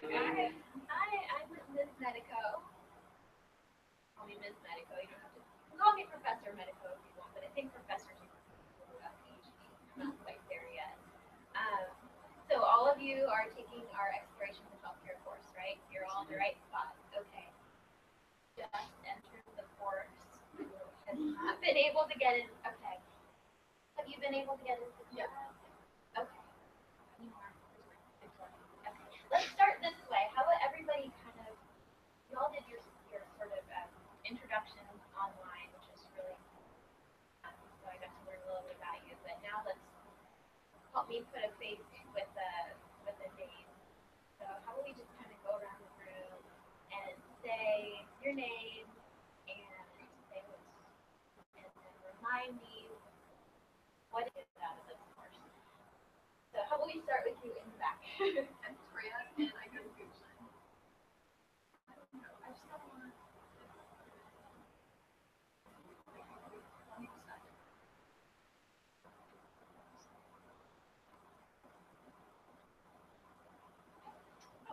Hi, I'm Ms. Medico. Call me Ms. Medico. You don't have to call me Professor Medico if you want, but I think professors are people who have PhD. I'm not quite there yet. Um, so all of you are taking our exploration of healthcare course, right? You're all in the right spot. Okay. Just entered the course. Has not been able to get in. Okay. Have you been able to get into the class? Okay. You are. Okay. Let's start this way. How about everybody kind of, you all did your sort of introduction online, which is really fun. So I got to learn a little bit about you. But now let's help me put a face with a name. So how about we just kind of go around the room and say your name and say what's, and then remind me what it is out of this course. So how about we start with you in the back? I'm Freya, and I go to Goochland. I don't know. I just don't want to.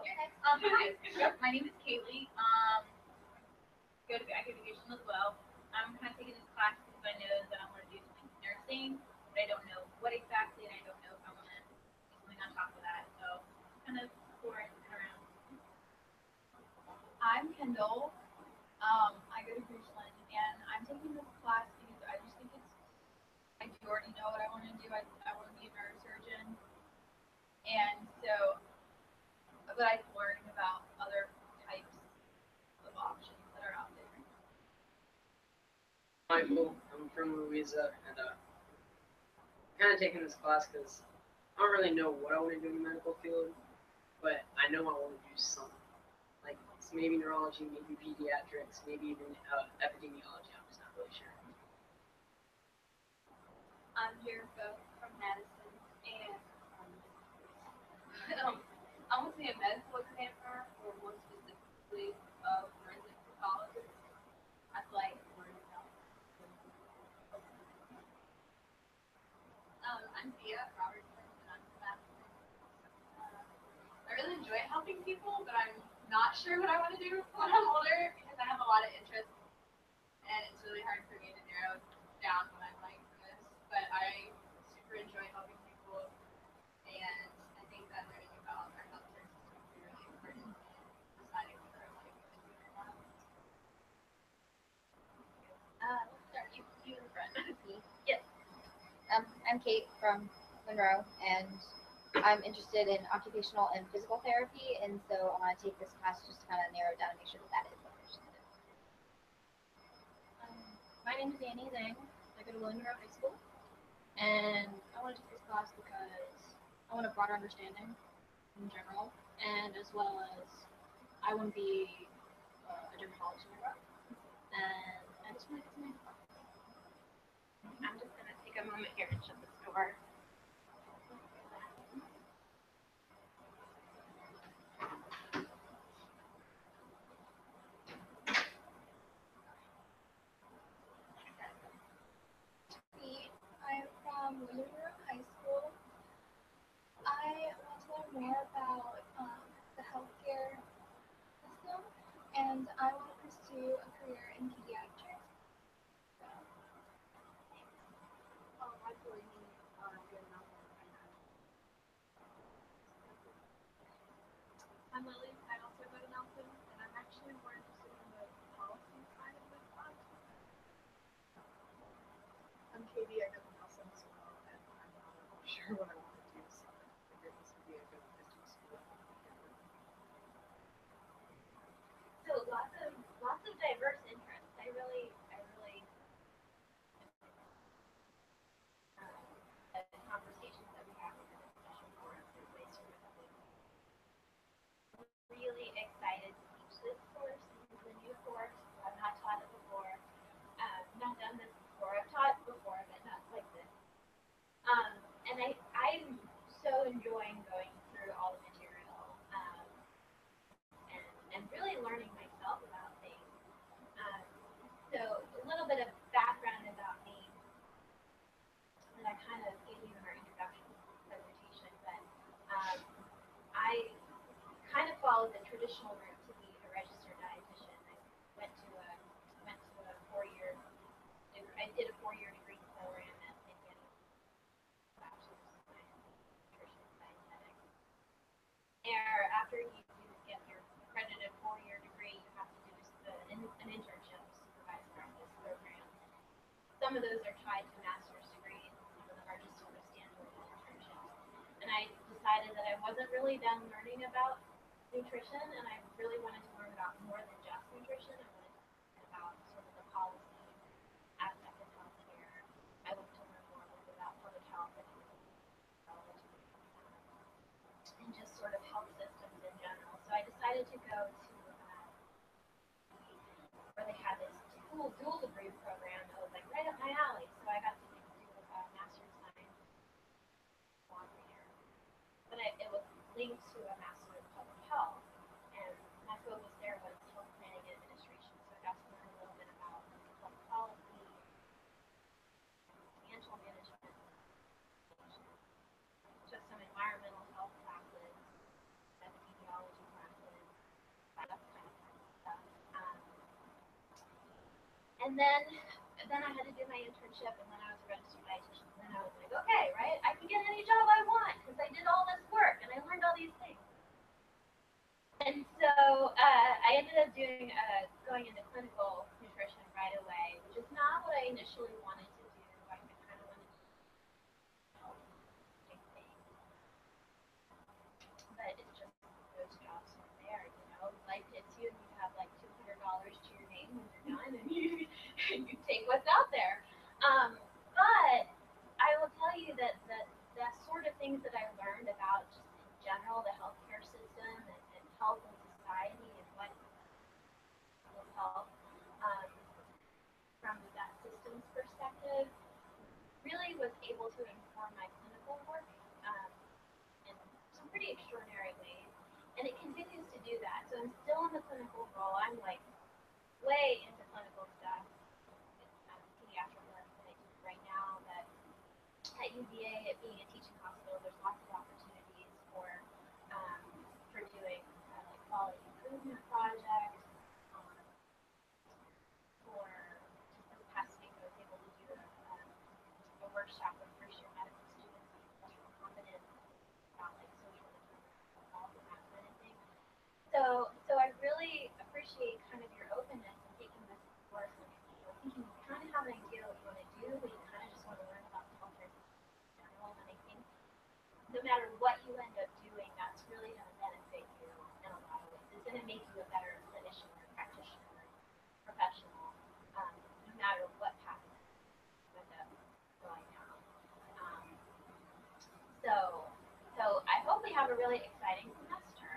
You're next. Hi. My name is Kaylee. I go to Goochland as well. I'm kind of taking this class because I know that I want to do something nursing, but I don't know what exactly, and I don't know if I want to do something on top of that. So kind of exploring around. I'm Kendall. I go to Goochland, and I'm taking this class because I just think I do already know what I want to do. I want to be a neurosurgeon, and so, but I'm learning about other types of options that are out there. Michael, I'm from Louisa, and kind of taking this class because I don't really know what I want to do in the medical field, but I know I want to do something. Like, it's maybe neurology, maybe pediatrics, maybe even epidemiology. I'm just not really sure. I'm Jericho from Madison, and I want to be a medical examiner, or more specifically, a forensic pathologist. I'd like to learn about. I'm Thea Robertson, and I'm from Madison. I really enjoy helping people, but I'm not sure what I want to do when I'm older because I have a lot of interests, and it's really hard for me to narrow down what I'm like for this. But I super enjoy helping people, and I think that learning about our healthcare system will be really important in deciding whether I want to go into it or not. Let's start you in the front. Yes. I'm Kate from Monroe, and I'm interested in occupational and physical therapy, and so I want to take this class just to kind of narrow down and make sure that is what I'm interested in. My name is Annie Zhang. I go to Monroe High School, and I want to take this class because I want a broader understanding in general, and as well as I want to be a dermatologist when I grow up, and I just want to get to know. I'm just going to take a moment here and shut this door. I'm from Monroe High School. I want to learn more about the healthcare system, and I want to pursue a career in pediatrics. I'm Lily. I also go to Nelson, and I'm actually more interested in the policy side of this class. I'm Katie. I go to Nelson as well, and I'm not sure what I want to do, so I figured this would be a good distance school. So lots of diverse interests. I really the conversations that we have in the discussion forums is they sort of really excited to teach this course. This is a new course. I've not taught it before. Not done this before. I've taught before, but not like this. And I some of those are tied to master's degrees. Some of them are just sort of standalone internships. And I decided that I wasn't really done learning about nutrition, and I really wanted to learn about more than just nutrition. I wanted to learn about sort of the policy aspect of healthcare. I wanted to learn more about public health and and just sort of health systems in general. So I decided to go to where they had this dual degree program that was like right up my alley. So I got to do a master's in science one year, but it was linked to a master of public health, and my focus there was health planning and administration. So I got to learn a little bit about public policy, financial management, just some environmental health classes, epidemiology classes, that kind of stuff. And then I had to do my internship, and then I was a registered dietitian. And then I was like, okay, right, I can get any job I want because I did all this work and I learned all these things. And so I ended up going into clinical nutrition right away, which is not what I initially wanted to do. I kind of wanted to do things, but it's just those jobs are there, you know. Life hits you, and you have like $200 to your name when you're done, and you take what's out there. But I will tell you that the sort of things that I learned about just in general the healthcare system and health and society and what is health from that systems perspective really was able to inform my clinical work in some pretty extraordinary ways. And it continues to do that. So I'm still in the clinical role. I'm like way into clinical stuff. Pediatric work that I do right now, that at UVA, being a teaching hospital, there's lots of opportunities for doing like quality improvement projects. For just this past week, I was able to do a workshop with first-year medical students on social competence about like social determinants of health and that kind of thing. So I really appreciate kind of your openness in taking this course and thinking you kind of have an idea what you want to do, but you kind of just want to learn about the healthcare system in general. And I think no matter what you end up doing, that's really going to benefit you in a lot of ways. It's going to make you a better clinician or practitioner, professional, no matter what path you end up going down. So I hope we have a really exciting semester.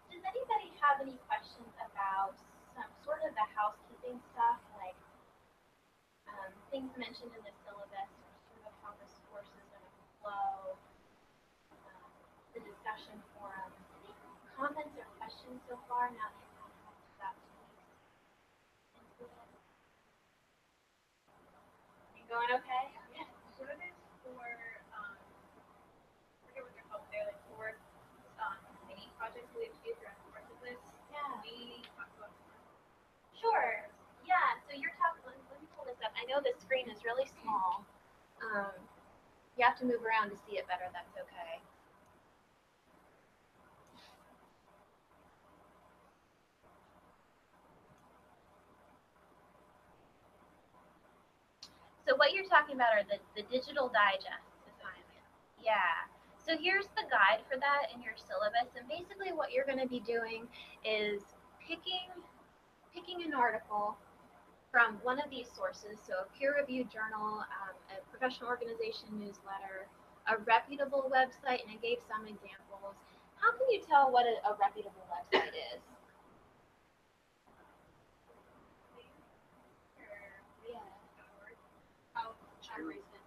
Does anybody have any questions about some sort of the housekeeping stuff, like things mentioned in the syllabus, or sort of how this course is going to flow, the discussion forum? Any comments or questions so far now that you've had about 2 weeks into it? You going okay? Yeah. What are these for, I forget what they're called, they're like for mini projects we have to do throughout the course of this. Yeah. We talk about Sure. Yeah. So you're talking. Let me pull this up. I know this screen is really small. You have to move around to see it better. That's okay. So what you're talking about are the digital digests. Yeah. So here's the guide for that in your syllabus, and basically what you're going to be doing is picking an article from one of these sources, so a peer-reviewed journal, a professional organization newsletter, a reputable website, and I gave some examples. How can you tell what a reputable website is? Yeah. how Generally, recent.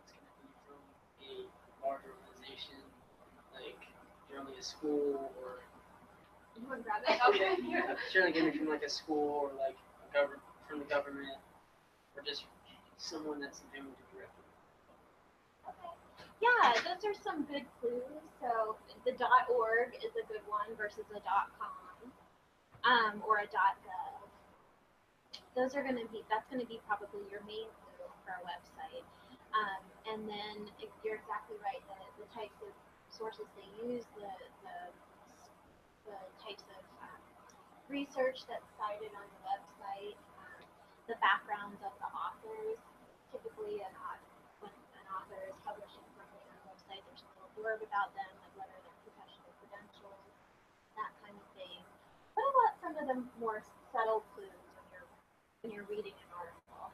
it's going to be from a large organization, like generally a school, or You would grab it? Okay. certainly going to be from like a school, or like from the government, or just someone that's known to be reputable. Okay. Yeah, those are some good clues. So the .org is a good one versus a .com, or a .gov. Those are going to be, that's going to be probably your main clue for our website. And then you're exactly right, the types of sources they use, the types of research that's cited on the website, the backgrounds of the authors. Typically, when an author is publishing something on a website, there's a little blurb about them, like whether they're professional credentials, that kind of thing. What about some of the more subtle clues when you're reading an article?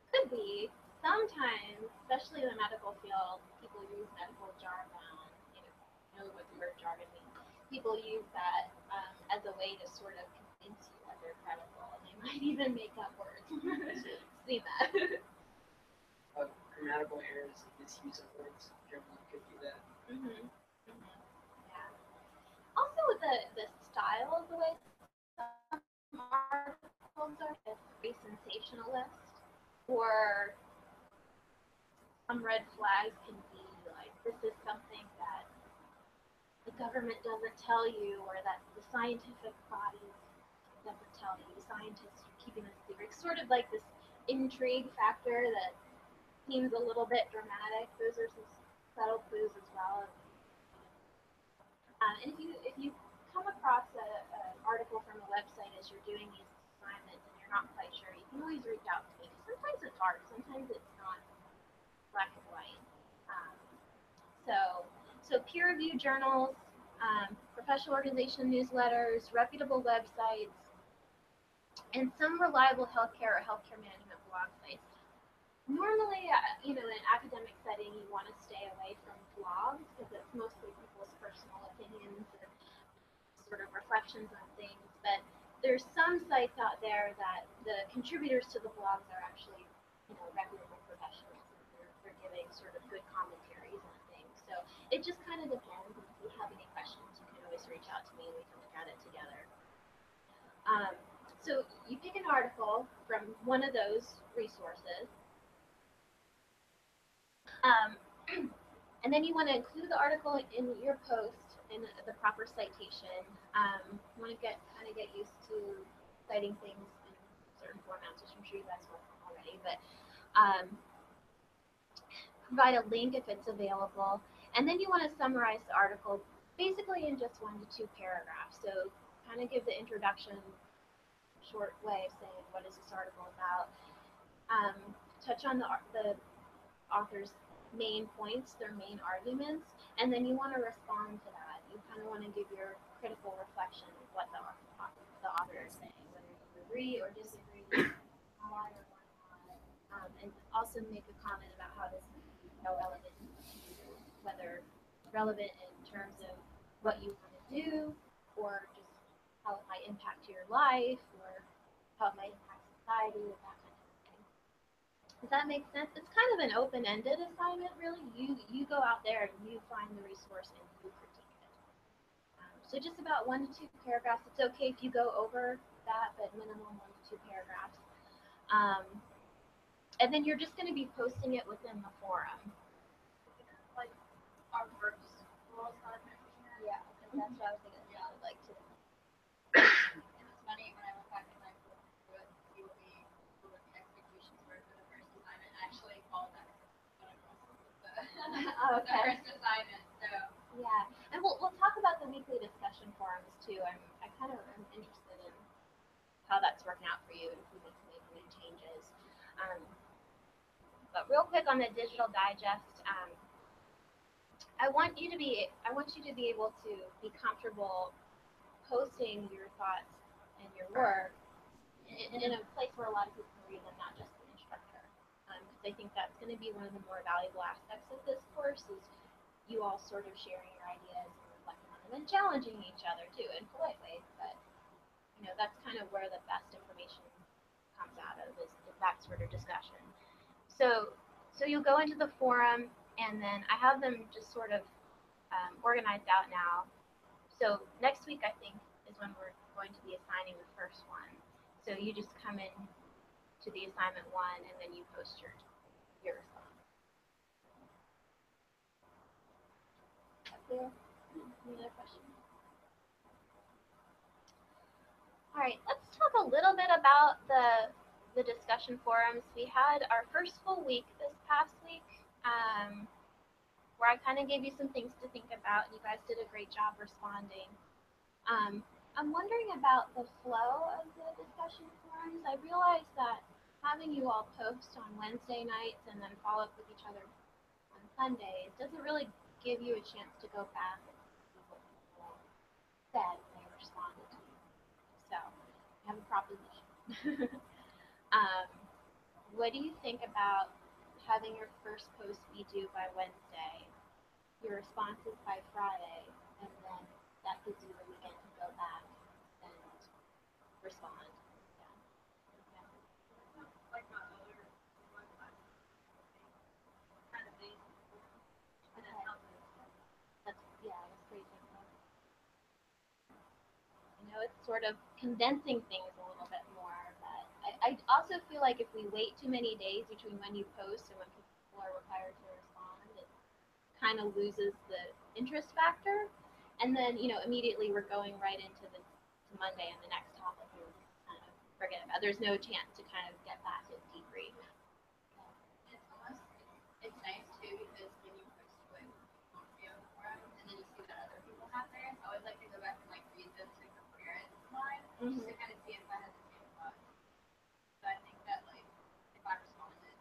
Could be. Sometimes, especially in the medical field, people use medical jargon. You know what the word jargon means. People use that as a way to sort of convince you that they're credible, and they might even make up words. See that? Grammatical errors, misuse of words, generally could do that. Yeah. Also, the style of the way some articles are very sensationalist, or some red flags can be like, this is something that the government doesn't tell you, or that the scientific bodies doesn't tell you. Scientists are keeping a secret. Sort of like this intrigue factor that seems a little bit dramatic. Those are some subtle clues as well. And if you come across an article from a website as you're doing these assignments and you're not quite sure, you can always reach out to me. Sometimes it's hard. Sometimes it's not black and white. So peer-reviewed journals, professional organization newsletters, reputable websites, and some reliable healthcare or healthcare management blog sites. Normally, in an academic setting, you want to stay away from blogs because it's mostly people's personal opinions and sort of reflections on things. But there's some sites out there that the contributors to the blogs are actually, reputable professionals. They're giving sort of good commentaries on things. So it just kind of depends. If you have any questions, you can always reach out to me and we can look at it together. So you pick an article from one of those resources. And then you want to include the article in your post in the proper citation. You want to get used to citing things in certain formats, which I'm sure you guys work on already. But provide a link if it's available, and then you want to summarize the article basically in just 1 to 2 paragraphs. So kind of give the introduction, short way of saying what is this article about. Touch on the author's main points, their main arguments, and then you want to respond to that. You kind of want to give your critical reflection of what the author is saying, whether you agree or disagree, why or why not, and also make a comment about how this is relevant to you, whether relevant in terms of what you want to do, or just how it might impact your life, or how it might impact society, that kind of thing. Does that make sense? It's kind of an open-ended assignment, really. You go out there and you find the resource and you critique it. So just about 1 to 2 paragraphs. It's okay if you go over that, but minimum 1 to 2 paragraphs. And then you're just going to be posting it within the forum. Like our first rules on it. Yeah, because that's what I was thinking. Yeah, I would like to. And it's funny when I went back and I looked through it, see what the expectations were for the first assignment. I actually followed that the first assignment. So Yeah, and we'll talk about the weekly discussion forums too. I kind of am interested in how that's working out for you and if we need to make any changes. But real quick on the digital digest, I want you to be able to be comfortable posting your thoughts and your work in a place where a lot of people can read them, not just the instructor. Because I think that's going to be one of the more valuable aspects of this course is you all sort of sharing your ideas and reflecting on them and challenging each other too in polite ways. But that's kind of where the best information comes out of is that sort of discussion. So you'll go into the forum, and then I have them just sort of organized out now. So next week, I think, is when we're going to be assigning the first one. So you just come in to the assignment 1, and then you post your response. Clear? Any other questions? All right, let's talk a little bit about the the discussion forums. We had our first full week this past week, where I kind of gave you some things to think about, and you guys did a great job responding. I'm wondering about the flow of the discussion forums. I realized that having you all post on Wednesday nights and then follow up with each other on Sundays doesn't really give you a chance to go back and see what people said when they responded to you. So, I have a proposition. What do you think about having your first post be due by Wednesday, your responses by Friday, and then that gives you the weekend to go back and respond? Yeah. Like my other one class, kind of thing. And then how to That's pretty simple. I know it's sort of condensing things a little bit more, but I also feel like if we wait too many days between when you post and when people are required to respond, it kind of loses the interest factor. And then, immediately we're going right into to Monday and the next topic and we just kind of forget about it. There's no chance to kind of get back and debrief. it's nice too because when you post what you want to be on the forum and then you see that other people have theirs, I always like to go back and like read them to compare it to mine, just to kind of see if I had the same thoughts. So I think that like if I responded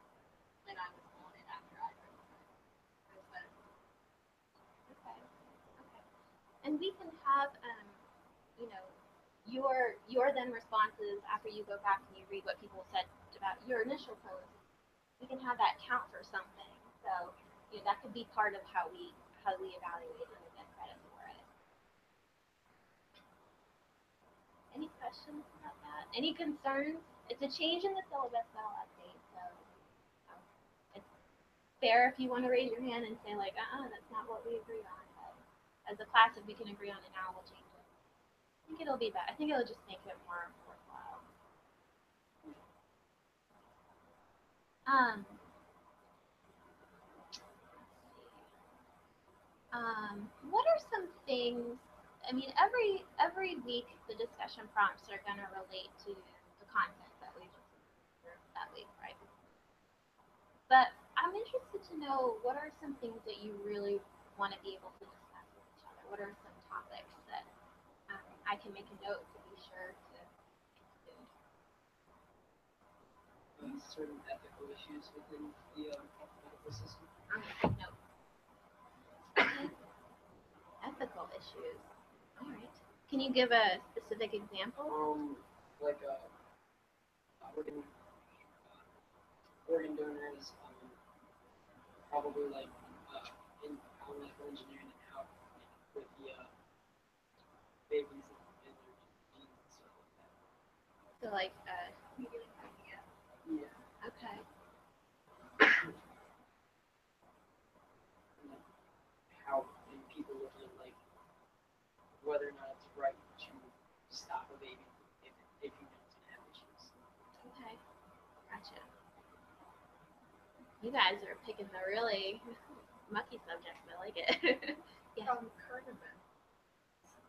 when I was on it after I responded, it was better. Okay. And we can have, your then responses after you go back and you read what people said about your initial post. We can have that count for something. So that could be part of how we evaluate and get credit for it. Any questions about that? Any concerns? It's a change in the syllabus that I'll update, so it's fair if you want to raise your hand and say like, that's not what we agree on. But as a class, if we can agree on it now, we'll change it. I think it'll be better. I think it'll just make it more worthwhile. What are some things? I mean, every week the discussion prompts are going to relate to the content that we just observed that week, right? But I'm interested to know what are some things that you really want to be able to discuss with each other. What are some topics that I can make a note to be sure to include? Certain ethical issues within the medical system. No. Ethical issues. All right. Can you give a specific example? Like organ donors, probably like in biomedical engineering and how with the babies and their genes and stuff like that. So like, Yeah. okay. And how people looking at like whether or not it's right to stop a baby if you know it's gonna have issues. Okay. Gotcha. You guys are picking the really mucky subjects. I like it. Yeah. Current events,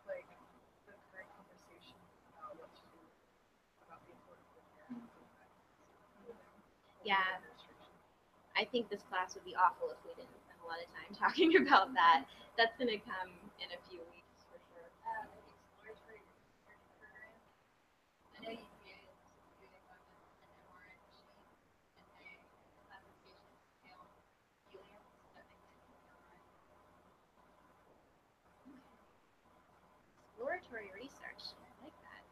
like the current conversation about what to do about the Affordable Care Act. Yeah. I think this class would be awful if we didn't spend a lot of time talking about that. That's going to come in a few weeks for sure. Exploratory research program. I know UVA is doing equipment and MRI machine and a classification scale helium that makes it MRI. Exploratory research. I like that.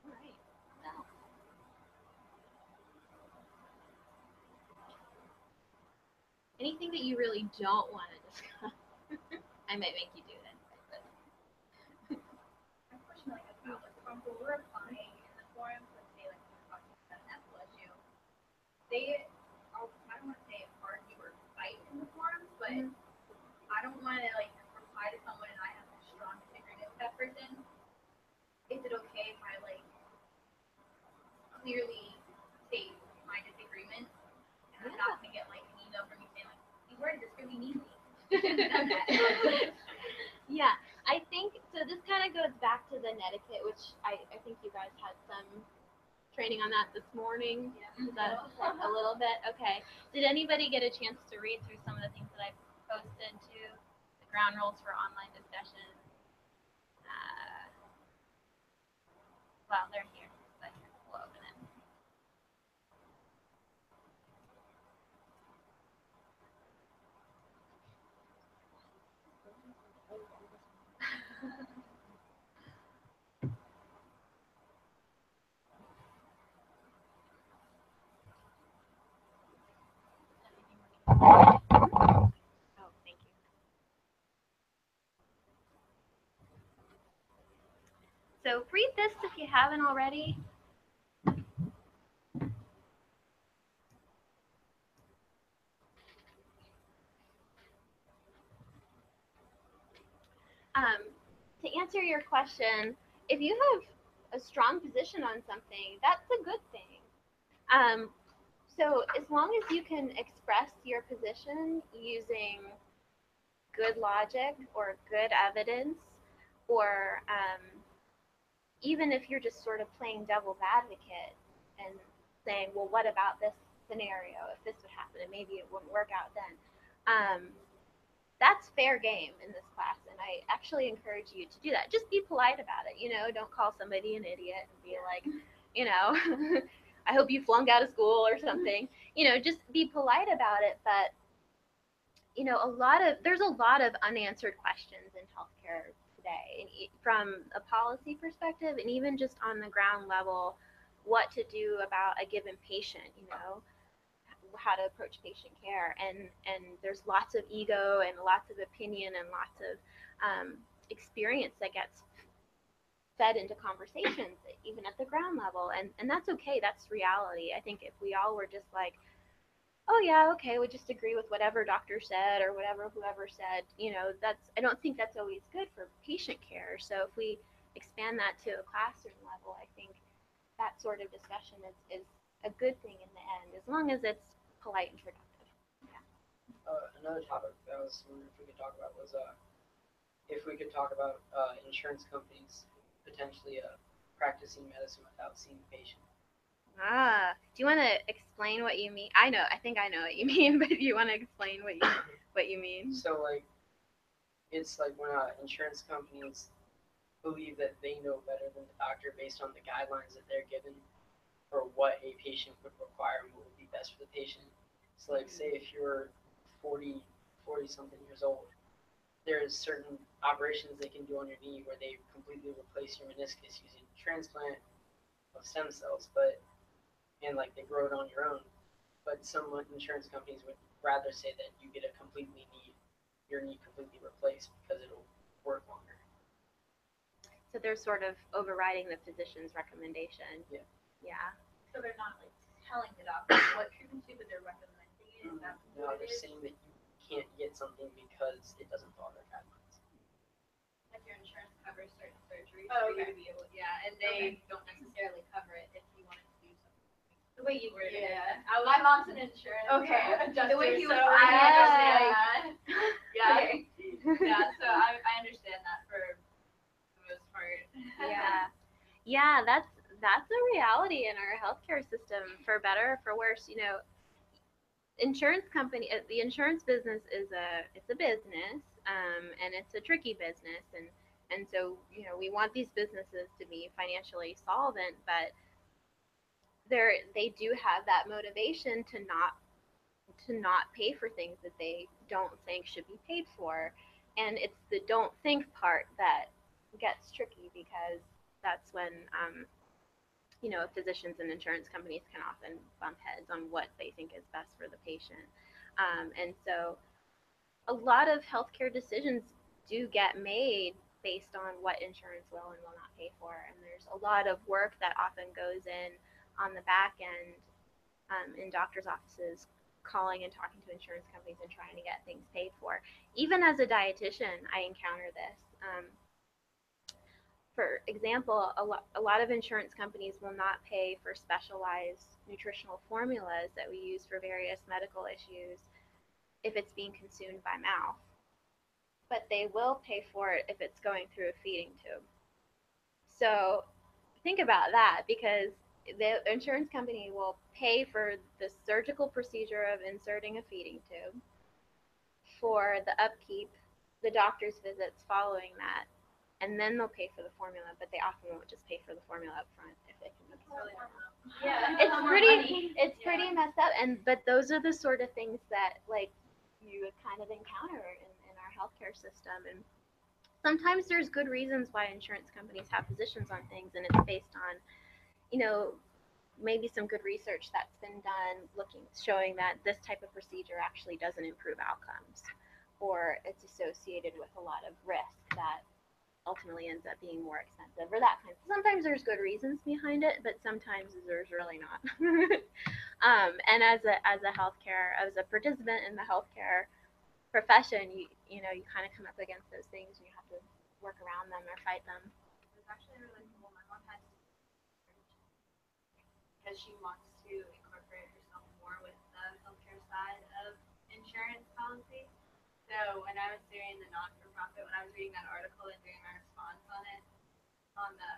All right. Well. Anything that you really don't want to discuss? I might make you do it. Unfortunately, about like when we're applying in the forums, let's say like we're talking about an ethical issue, they are, I don't want to say argue or fight in the forums, but I don't want to like reply to someone and I have a strong disagreement with that person. Is it okay if I like clearly state my disagreement and I'm not gonna get like an email from you saying like you worded this really neatly. You shouldn't have done that. Yeah, I think so. This kind of goes back to the netiquette, which I think you guys had some training on that this morning. Is that a little bit? Okay. Did anybody get a chance to read through some of the things that I posted to the ground rules for online discussion? Well, they're here, but we'll open it. Oh, thank you. So read this if you haven't already. To answer your question, if you have a strong position on something, that's a good thing. So as long as you can express your position using good logic or good evidence, or even if you're just sort of playing devil's advocate and saying, well, what about this scenario? If this would happen, and maybe it wouldn't work out then. That's fair game in this class, and I actually encourage you to do that. Just be polite about it, don't call somebody an idiot and be like, I hope you flunk out of school or something. Just be polite about it, but there's a lot of unanswered questions in healthcare today, and from a policy perspective, and even just on the ground level, what to do about a given patient, how to approach patient care, and there's lots of ego and lots of opinion and lots of experience that gets fed into conversations even at the ground level, and that's okay. That's reality. I think if we all were just like, oh yeah, okay, we just agree with whatever doctor said or whatever whoever said, I don't think that's always good for patient care. So if we expand that to a classroom level, I think that sort of discussion is a good thing in the end, as long as it's polite and productive. Another topic that I was wondering if we could talk about was if we could talk about insurance companies potentially practicing medicine without seeing the patient. Do you want to explain what you mean? I think I know what you mean, but do you want to explain what you mean? So it's like when insurance companies believe that they know better than the doctor based on the guidelines that they're given for what a patient would require and what would be best for the patient. So say if you're 40 something years old, there's certain operations they can do on your knee where they completely replace your meniscus using transplant of stem cells, and they grow it on your own. But some insurance companies would rather say that you get your knee completely replaced because it'll work longer. So they're sort of overriding the physician's recommendation. Yeah. Yeah. So they're not telling the doctor what treatment to do, but they're recommending it. No, they're saying that you can't get something because it doesn't follow their guidelines. Like your insurance covers certain surgeries Oh, for you to be able, and they don't necessarily cover it if you wanted to do something. The way you worded it. My mom's an insurance. Okay. Adjuster, The way you so worded I it. understand that. Yeah. Okay. Yeah. So I understand that for the most part. Yeah, that's a reality in our healthcare system, for better or for worse. The insurance business it's a business, and it's a tricky business, and so we want these businesses to be financially solvent, but they do have that motivation to not pay for things that they don't think should be paid for, and it's the don't think part that gets tricky, because that's when physicians and insurance companies can often bump heads on what they think is best for the patient. And so a lot of healthcare decisions do get made based on what insurance will and will not pay for. And there's a lot of work that often goes in on the back end, in doctors' offices, calling and talking to insurance companies and trying to get things paid for. Even as a dietitian, I encounter this. For example, a lot of insurance companies will not pay for specialized nutritional formulas that we use for various medical issues if it's being consumed by mouth, but they will pay for it if it's going through a feeding tube. So think about that, because the insurance company will pay for the surgical procedure of inserting a feeding tube, for the upkeep, the doctor's visits following that, and then they'll pay for the formula, but they often won't just pay for the formula up front if they can afford it. Yeah. It's pretty messed up, but those are the sort of things that like you would kind of encounter in our healthcare system. And sometimes there's good reasons why insurance companies have positions on things, and it's based on, maybe some good research that's been done showing that this type of procedure actually doesn't improve outcomes, or it's associated with a lot of risk that ultimately ends up being more expensive, or that kind of. Sometimes there's good reasons behind it, but sometimes there's really not. And as a healthcare, as a participant in the healthcare profession, you kind of come up against those things, and you have to work around them or fight them. It was actually really cool. My mom had to because she wants to incorporate herself more with the healthcare side of insurance policy. So when I was doing the not-for-profit, when I was reading that article and doing my response on it, on the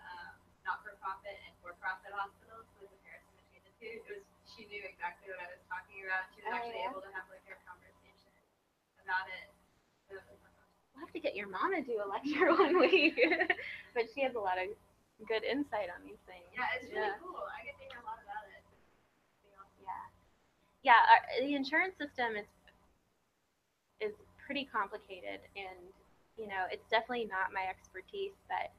not-for-profit and for-profit hospitals, the comparison between the two, she knew exactly what I was talking about. She was actually able to have like a conversation about it. So it was We'll have to get your mom to do a lecture one week, but she has a lot of good insight on these things. yeah, it's really cool. I get to hear a lot about it. Yeah. The insurance system is pretty complicated, and it's definitely not my expertise, but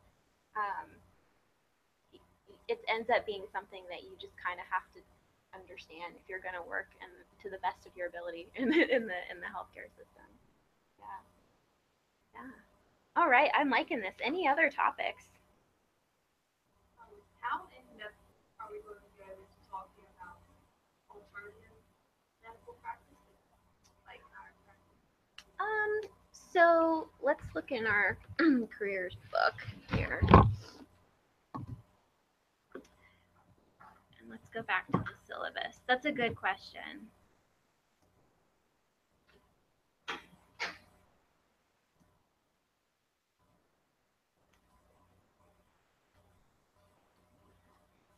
it ends up being something that you just kind of have to understand if you're going to work to the best of your ability in the healthcare system. Yeah. All right, I'm liking this. Any other topics? How in depth are we going to go into talking about alternative medical practices, like chiropractic? So let's look in our careers book here. And let's go back to the syllabus. That's a good question.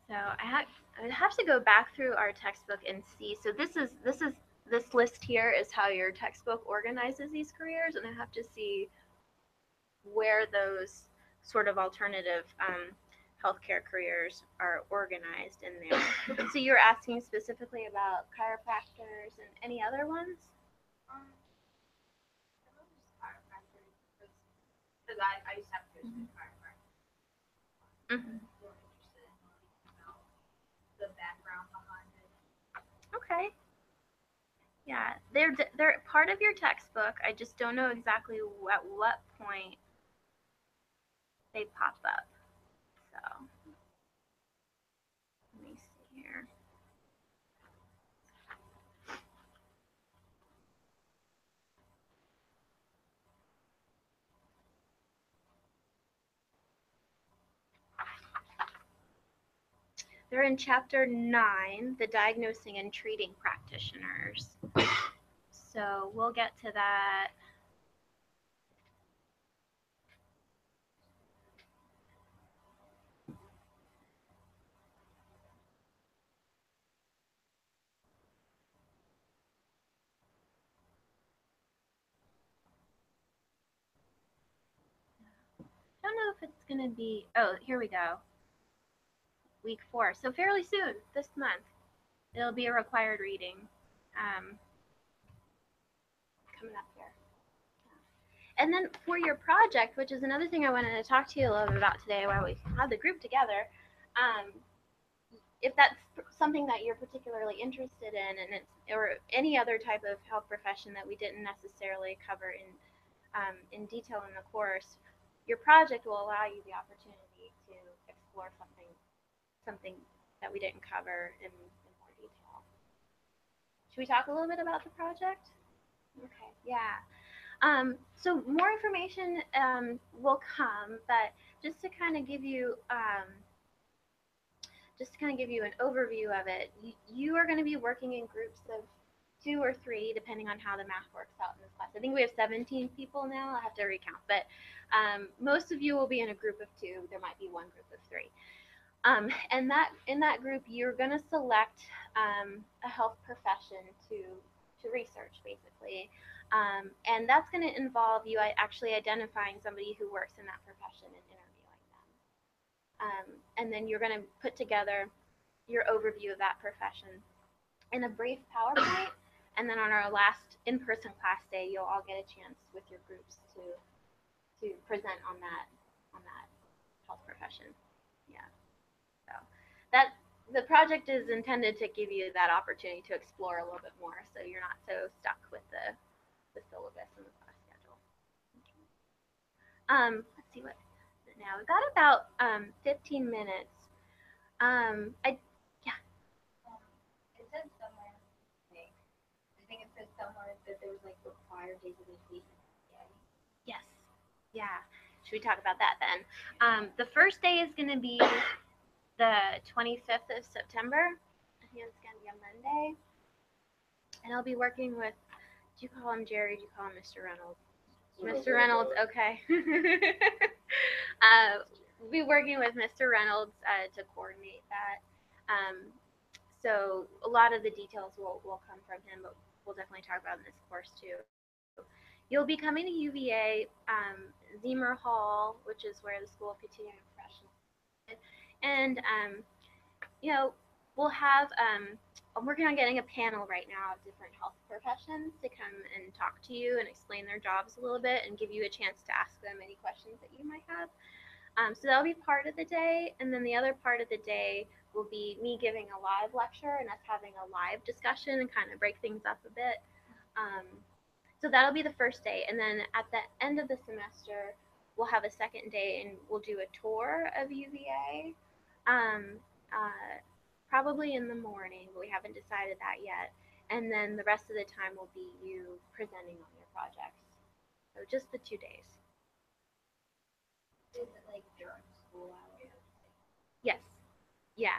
So I would have to go back through our textbook and see. So this list here is how your textbook organizes these careers, and I have to see where those sort of alternative healthcare careers are organized in there. So you're asking specifically about chiropractors and any other ones? Because I used to have to go to chiropractor. Mm-hmm. More interested in learning about the background behind it. Okay. Yeah, they're part of your textbook. I just don't know exactly at what point they pop up. So let me see here. They're in chapter 9, the diagnosing and treating practitioners. So we'll get to that. I don't know if it's going to be, oh, here we go. Week 4. So fairly soon, this month, it'll be a required reading. Coming up here. And then for your project, which is another thing I wanted to talk to you a little bit about today while we had the group together, if that's something that you're particularly interested in, and or any other type of health profession that we didn't necessarily cover in detail in the course, your project will allow you the opportunity to explore something that we didn't cover in more detail. Should we talk a little bit about the project? Okay, yeah. So more information will come, but just to kind of give you an overview of it, you are going to be working in groups of 2 or 3, depending on how the math works out in this class. I think we have 17 people now. I have to recount, but most of you will be in a group of 2. There might be one group of 3. And that in that group, you're going to select a health profession to research, basically. And that's going to involve you actually identifying somebody who works in that profession and interviewing them. And then you're going to put together your overview of that profession in a brief PowerPoint. And then on our last in-person class day, you'll all get a chance with your groups to present on that health profession. Yeah. So that the project is intended to give you that opportunity to explore a little bit more, so you're not so stuck with the syllabus and the class schedule. Let's see what now. We got about 15 minutes. It said somewhere, I think it said somewhere that there was like required days of education. Yes. Yeah. Should we talk about that then? The first day is going to be the 25th of September. I think it's going to be a Monday. And I'll be working with, do you call him Jerry? Do you call him Mr. Reynolds? Mr. Reynolds, okay. We'll be working with Mr. Reynolds to coordinate that. So a lot of the details will come from him, but we'll definitely talk about in this course too. You'll be coming to UVA, Zemer Hall, which is where the School of Continuing Professional is. And, you know, we'll have, I'm working on getting a panel right now of different health professions to come and talk to you and explain their jobs a little bit and give you a chance to ask them any questions that you might have. So that'll be part of the day. And then the other part of the day will be me giving a live lecture and us having a live discussion and kind of break things up a bit. So that'll be the first day. And then at the end of the semester, we'll have a second day and we'll do a tour of UVA. Probably in the morning, but we haven't decided that yet. And then the rest of the time will be you presenting on your projects. So just the 2 days. Is it like during school hours? Yes. Yeah.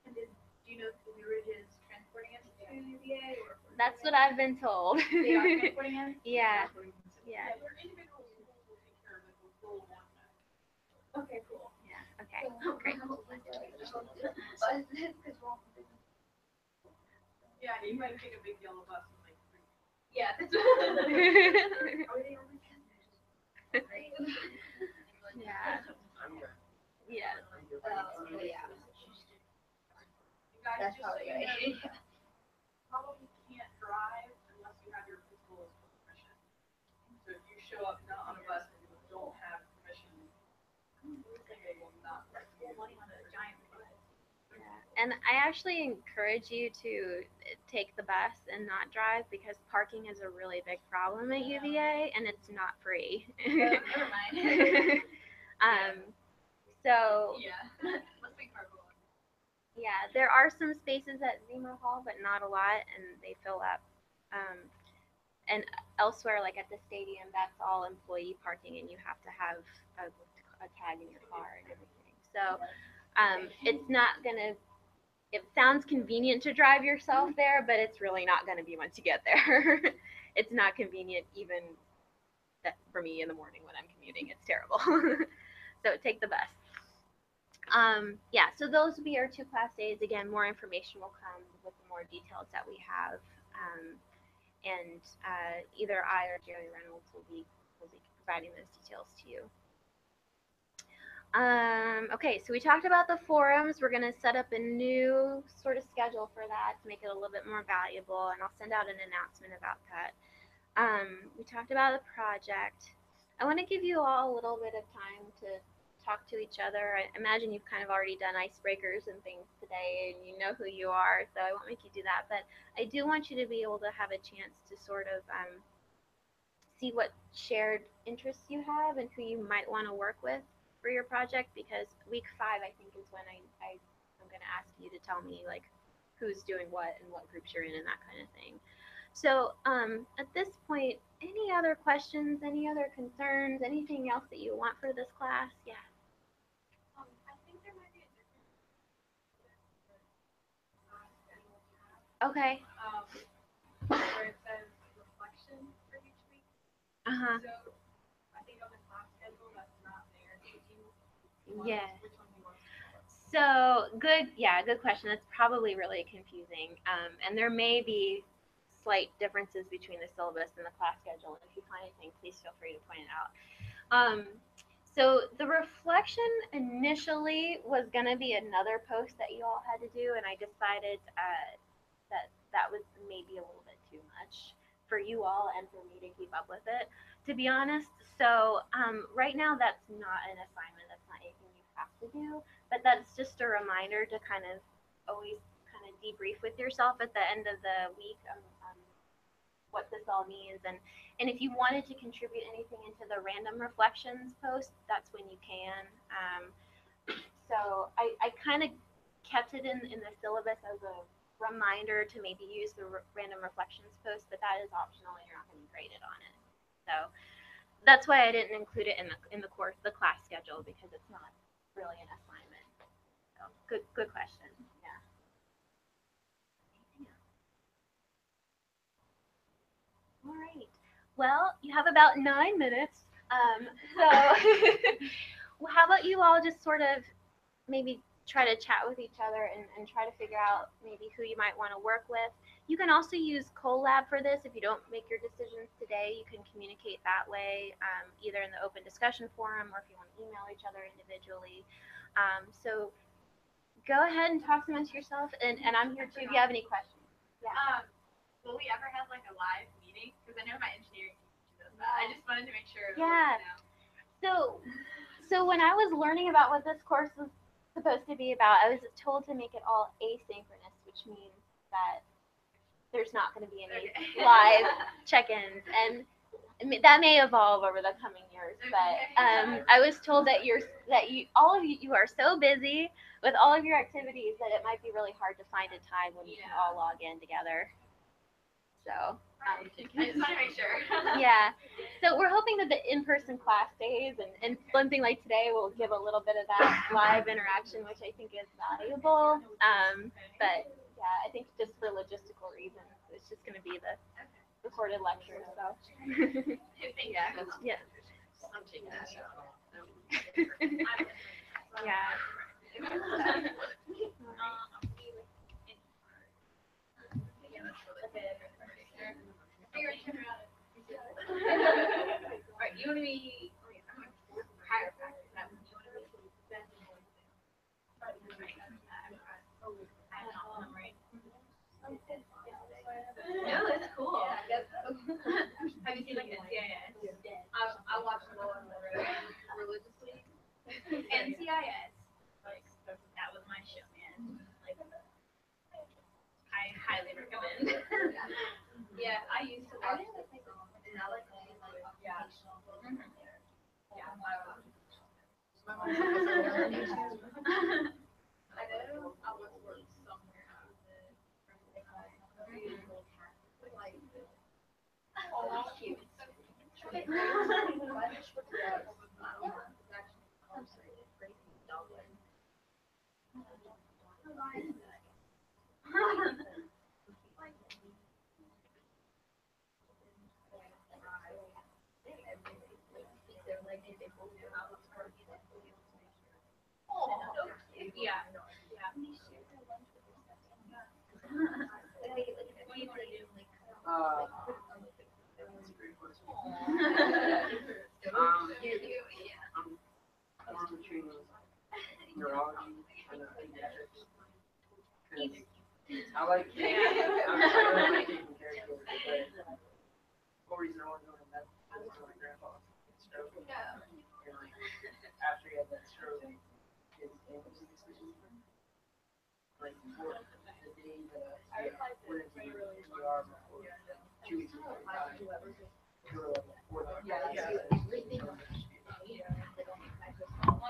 And do you know if the Blue Ridge is transporting us to UVA? Or That's what I've been told. They are transporting us? Yeah. Yeah. Your individual schools will take care of it, but we'll want that. Okay, cool. Yeah. Okay. Great. Yeah, you might take a big yellow bus and like. Yeah, that's. Yeah. Yeah. Yeah. You guys, That's just so probably you know, right. probably can't drive unless you have your physical permission. So if you show up not on a bus and you don't have permission, they will not let you money on a giant bus. And I actually encourage you to take the bus and not drive because parking is a really big problem at UVA and it's not free. Never mind. So Yeah. Let's be careful. yeah, there are some spaces at Zemer Hall, but not a lot, and they fill up. And elsewhere, like at the stadium, that's all employee parking, and you have to have a tag in your car and everything. So it's not gonna. It sounds convenient to drive yourself there, but it's really not going to be once you get there. It's not convenient even for me in the morning when I'm commuting. It's terrible. So take the bus. Yeah, so those will be our 2 class days. Again, more information will come with the more details that we have. And either I or Jerry Reynolds will be providing those details to you. Okay, so we talked about the forums. We're going to set up a new sort of schedule for that to make it a little bit more valuable, and I'll send out an announcement about that. We talked about the project. I want to give you all a little bit of time to talk to each other. I imagine you've kind of already done icebreakers and things today, and you know who you are, so I won't make you do that. But I do want you to be able to have a chance to sort of see what shared interests you have and who you might want to work with for your project, because week 5 I think is when I'm going to ask you to tell me like who's doing what and what groups you're in and that kind of thing. So at this point, any other questions, any other concerns, anything else that you want for this class? Yeah. I think there might be a difference. Okay. Where it says reflection for each week. Uh-huh. So I think on the class schedule that's not there. Yeah. Which one do you want? So good question. That's probably really confusing. And there may be slight differences between the syllabus and the class schedule. And if you find anything, please feel free to point it out. So the reflection initially was going to be another post that you all had to do, and I decided that was maybe a little bit too much for you all and for me to keep up with it, to be honest. So right now that's not an assignment. That's not anything you have to do, but that's just a reminder to kind of always kind of debrief with yourself at the end of the week on what this all means. And if you wanted to contribute anything into the random reflections post, that's when you can. So I kind of kept it in the syllabus as a reminder to maybe use the random reflections post, but that is optional and you're not going to be graded on it. So that's why I didn't include it in the class schedule, because it's not really an assignment. So good question. Yeah. All right. Well, you have about 9 minutes. So how about you all just sort of maybe try to chat with each other and try to figure out maybe who you might want to work with. You can also use Colab for this. If you don't make your decisions today, you can communicate that way, either in the open discussion forum or if you want to email each other individually. So go ahead and talk amongst yourself, and I'm here too if you have any questions. Yeah. Will we ever have like a live meeting? Because I know my engineering teacher does that. I just wanted to make sure. Yeah. So when I was learning about what this course was supposed to be about, I was told to make it all asynchronous, which means that there's not going to be any live check-ins, and that may evolve over the coming years. But I was told that all of you are so busy with all of your activities that it might be really hard to find a time when you can all log in together. So. I just want to make sure. Yeah. So we're hoping that the in-person class days and something like today will give a little bit of that live interaction, which I think is valuable. But yeah, I think just for logistical reasons, it's just going to be the recorded lecture. So. Yeah. Yeah. I'm taking that shot. Yeah. Right, you want to be chiropractor. You want to be no, it's cool. Have you seen like NCIS? I watch them all religiously. NCIS, like that was my show, man. Like I highly recommend. Yeah, I used to watch it. And I like yeah. Yeah, I know. I was working somewhere out there. Oh, cute. Yeah. What do you want to do? That's a great question. I'm more between neurology and pediatrics. I like I like taking care of kids, but the whole reason I want to go into medical is because my grandpa had a stroke. And like after he had that stroke, his ankles like before the day that I went into the ER before 2 weeks before he died, they were like 4 Well,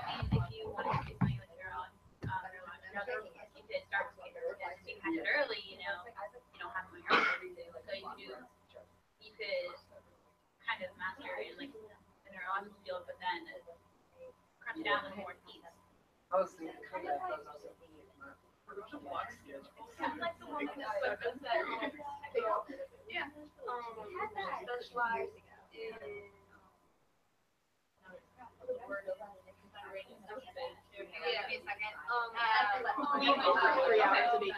I mean, if you want to do something with your own, you could start with it. You catch it early, you don't have to wait around every day. So you could kind of master in like the neurology field, but then crunch down with more teeth. I was thinking of that, I was also thinking of my production block schedule. I'm like the one that said, yeah. Specialized in yeah, give me a second. We went for 3 hours a day.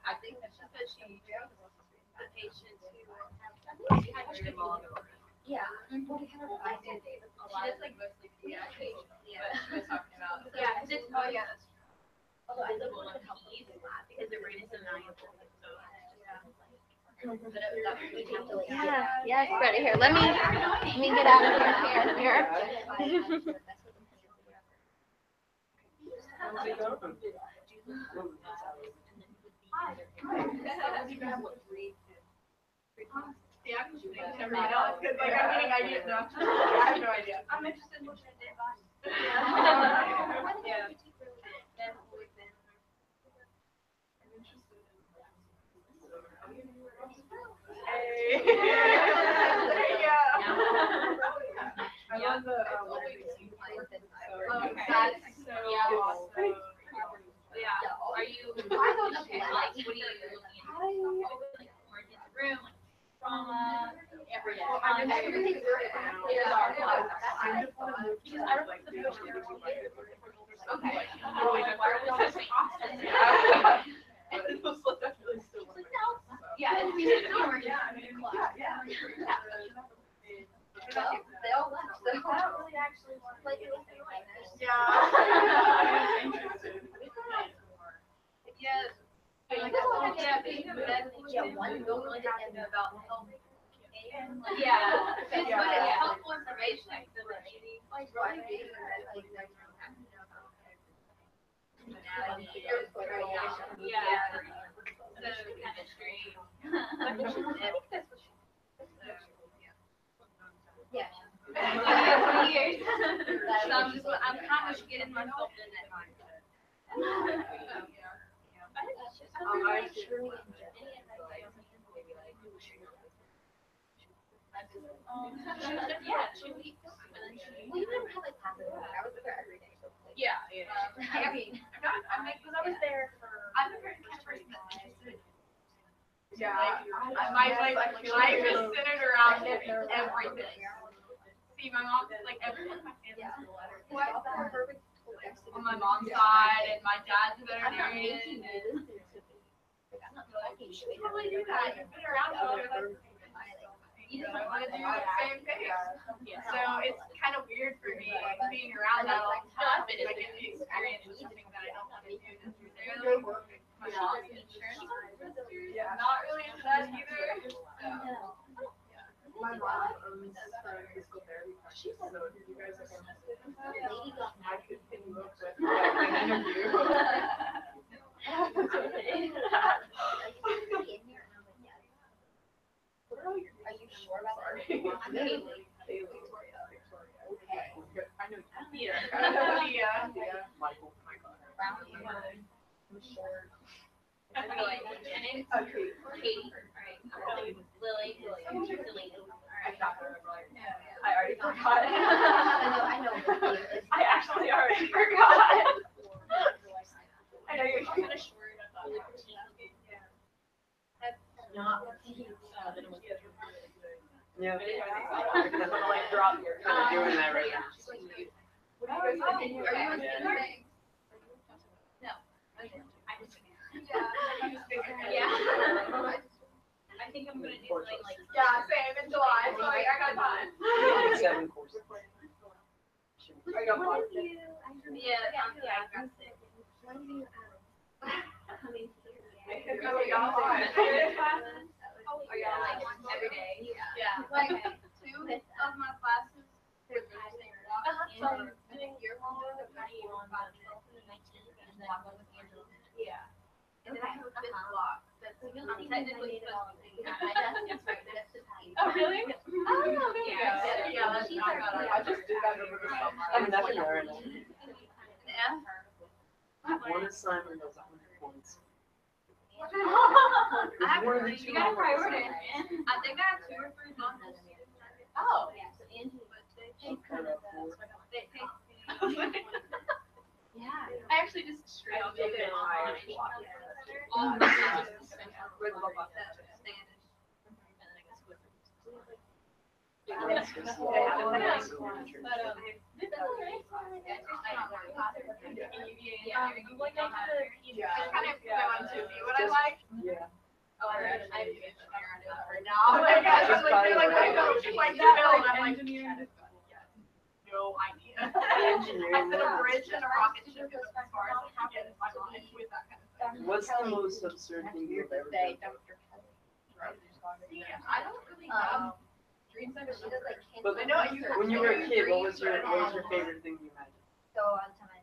I think that she said she the patients who had long. Yeah. She does like mostly pediatrics, but she was talking about because it's although I live on PE because their brain is so malleable, so Yeah. Yes, ready here. Let me get out of here. yeah, I'm just thinking everyone else because like I'm getting ideas now. I have no idea. I'm interested in looking at dead bodies. Yeah. Hey. There you go. I love the That's so awesome. Yeah. Are you like what are you looking at? Like working in the room, like trauma, every day. Everything's Here's our class. I just want to move to like the Okay. it was like definitely still working. Yeah, it's still working. Yeah. They all left, so. I don't really actually want to play it. Yes. One don't really have to know about health. Yeah. But it's helpful information. So that maybe Like, yeah. So chemistry. Yeah. 20 years. So I'm kind of getting myself in that mindset. Yeah, 2 weeks. Well, you never had like classes. I was there every day. So like, Yeah. I mean, because I was there for. I'm the kind of person that's interested. Yeah. My life is centered around everything. See, my mom, like everyone in my family on my mom's side, and my dad's a veterinarian. And you should probably do that. You've been around all your life. You just want to do the same thing. So it's kind of weird for me being around that all the time. But I get the experience of something that I don't want to do necessarily. My mom's an insurance industry. Not really into that either. So. My mom owns physical therapy practice, so if you guys are interested in that, I could pick you up with an interview. Are you sure about that? Victoria. Okay. I know you. Yeah. Michael. I'm sure. And it's Okay. Katie. Alright. Lily. Lily. I already forgot. I know. I actually already forgot. I know you're kind of short. I thought like Not. Yeah. I'm gonna like drop your. Kind of doing that right now. What are you guys doing? Are you in Yeah. No. Yeah. I think I'm gonna do something like. Yeah, same in July. So like, I got time. 7 courses. I got one. Yeah. I got 6. When do you coming Are y'all like every day? Yeah. Like 2 of my classes. So doing your homework, yeah. And then I have a 5th block that's technically supposed to be. Oh, really? Oh, yeah. Yeah, let's talk about it. I just did that over the summer. I'm not gonna learn. Yeah. One assignment was 100 points. You gotta prioritize, man. I think I have 2 or 3 modules. Oh. Yeah. I actually just straight up did it online. All the Spanish. It's just But Yeah, like I kind of want to be what I like. Yeah. Oh, I have to get the hair out of right now. Like, I'm like, I don't like that build. I'm like, no idea. I said a bridge and a rocket ship is as far as I can get in my mind with that kind of thing. What's the most absurd thing you've ever done? See, I don't really have dreams I've She does like kids. But I know you when you were a kid, what was your favorite thing you imagined? go on to my